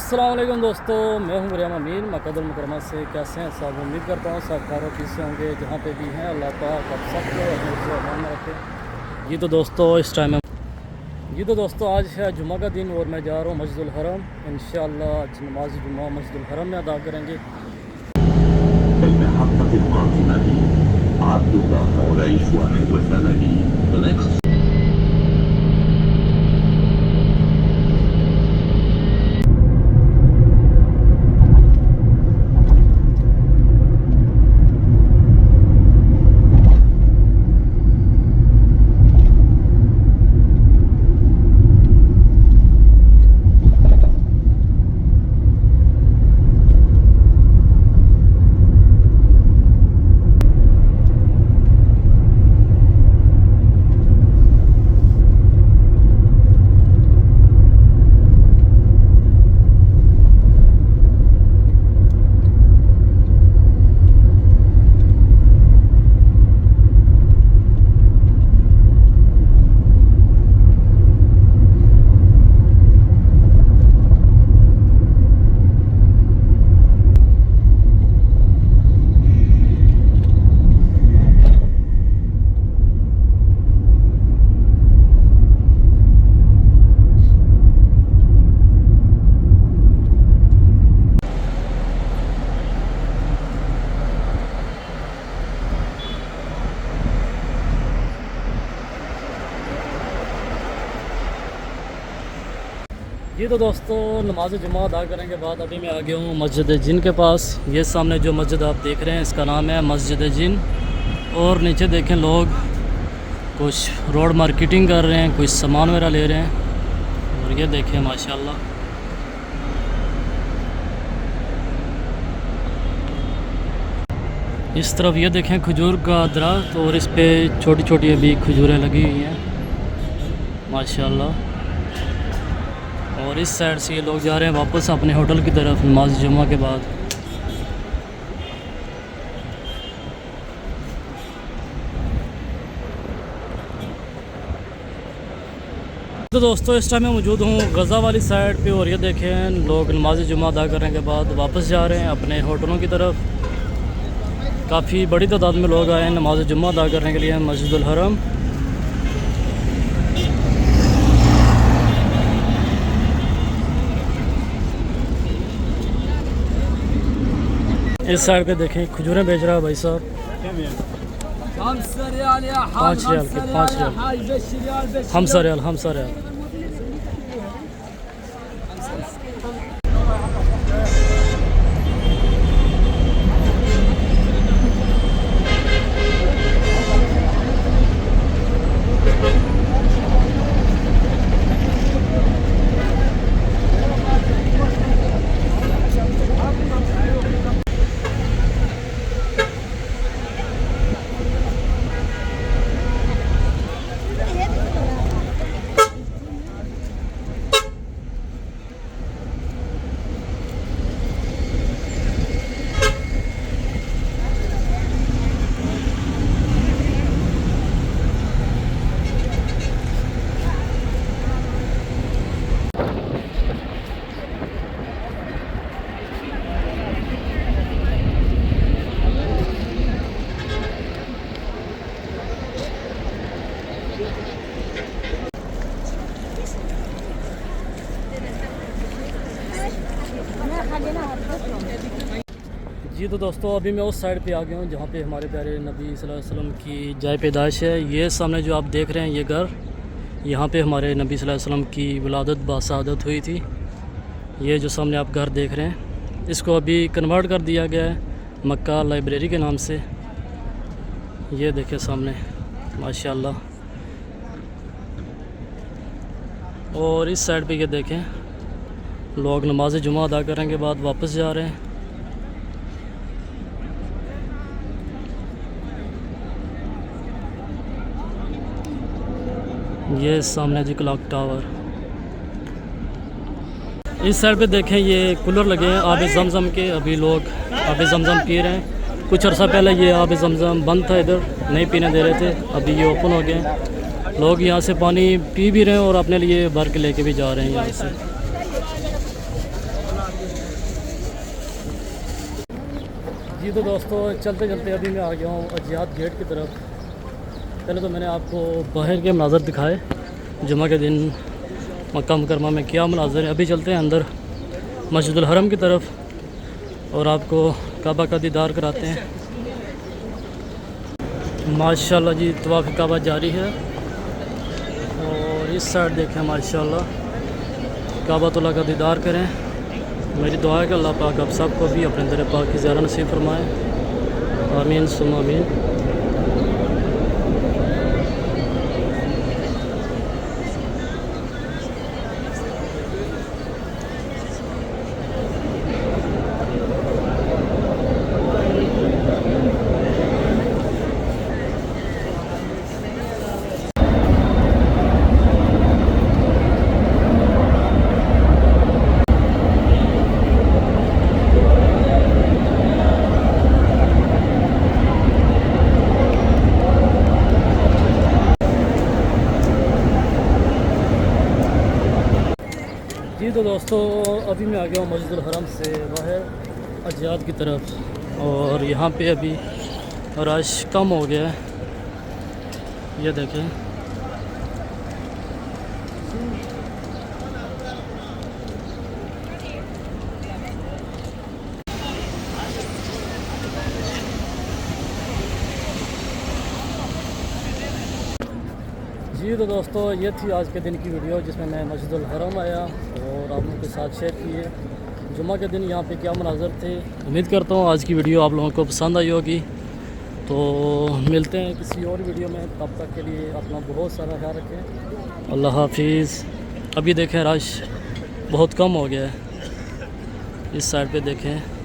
अस्सलाम वालेकुम दोस्तों, मैं हूं मरियम अमीन मक्का मुकरमा से। कैसे हैं सब? उम्मीद करता हूं सब खैर से होंगे जहां पे भी हैं। अल्लाह पाक आप सबको अपने अमान में रखे। ये तो दोस्तों आज है जुमा का दिन और मैं जा रहा हूं मस्जिदुल हरम। इंशाअल्लाह आज नमाज जुमा मस्जिदुल हरम में अदा करेंगे। ये तो दोस्तों नमाज जुमा अदा करने के बाद अभी मैं आ गया हूँ मस्जिद जिन के पास। ये सामने जो मस्जिद आप देख रहे हैं इसका नाम है मस्जिद जिन। और नीचे देखें लोग कुछ रोड मार्केटिंग कर रहे हैं, कुछ सामान वगैरह ले रहे हैं। और ये देखें माशाल्लाह इस तरफ ये देखें खजूर का दरख्त और इस पे छोटी छोटी अभी खजूरें लगी हुई हैं माशाल्लाह। और इस साइड से ये लोग जा रहे हैं वापस अपने होटल की तरफ नमाज जुमा के बाद। तो दोस्तों इस टाइम मैं मौजूद हूँ गज़ा वाली साइड पे और ये देखें लोग नमाज जुमा अदा करने के बाद वापस जा रहे हैं अपने होटलों की तरफ। काफ़ी बड़ी तादाद में लोग आए हैं नमाज जुमा अदा करने के लिए मस्जिदुल हरम। इस साइड पे देखें खजूरें बेच रहा है भाई साहब। 5 रियाल की 5 रियाल। हम रियाल। जी तो दोस्तों अभी मैं उस साइड पे आ गया हूँ जहाँ पे हमारे प्यारे नबी सल्लल्लाहु अलैहि वसल्लम की जाए पैदाइश है। ये सामने जो आप देख रहे हैं ये घर, यहाँ पे हमारे नबी सल्लल्लाहु अलैहि वसल्लम की विलादत बासआदत हुई थी। ये जो सामने आप घर देख रहे हैं इसको अभी कन्वर्ट कर दिया गया है मक्का लाइब्रेरी के नाम से। ये देखें सामने माशाल्लाह। और इस साइड पे ये देखें लोग नमाज जुमा अदा करने के बाद वापस जा रहे हैं। ये सामने जी क्लॉक टावर। इस साइड पे देखें ये कूलर लगे हैं आब जमज़म के। अभी लोग आब जमज़म पी रहे हैं। कुछ अर्सा पहले ये आब जमज़म बंद था, इधर नहीं पीने दे रहे थे, अभी ये ओपन हो गए। लोग यहाँ से पानी पी भी रहे हैं और अपने लिए भर के लेके भी जा रहे हैं यहाँ से। जी तो दोस्तों चलते चलते अभी मैं आ गया हूँ अजियात गेट की तरफ। पहले तो मैंने आपको बाहर के मनाज़र दिखाए, जुमा के दिन मक्का मुकरमा में क्या मनाज़र है। अभी चलते हैं अंदर मस्जिदुल हरम की तरफ और आपको काबा का दीदार कराते हैं। माशाल्लाह जी तवाफ़ काबा जारी है और इस साइड देखें माशाल्लाह काबतुल्लाह का दीदार करें। मेरी दुआ है कि अल्लाह पाक आप सबको भी अपने दर पाक की ज़ियारत नसीब फरमाए। आमीन सुम आमीन। जी तो दोस्तों अभी मैं आ गया हूँ मस्जिदुल हरम से बाहर अजियात की तरफ और यहाँ पे अभी रश कम हो गया है, ये देखें। जी तो दोस्तों ये थी आज के दिन की वीडियो जिसमें मैं मस्जिदुल हरम आया और आप लोगों के साथ शेयर किए जुमा के दिन यहाँ पे क्या मनाज़र थे। उम्मीद करता हूँ आज की वीडियो आप लोगों को पसंद आई होगी। तो मिलते हैं किसी और वीडियो में, तब तक के लिए अपना बहुत सारा ख्याल रखें। अल्लाह हाफिज़। अभी देखें रश बहुत कम हो गया है, इस साइड पे देखें।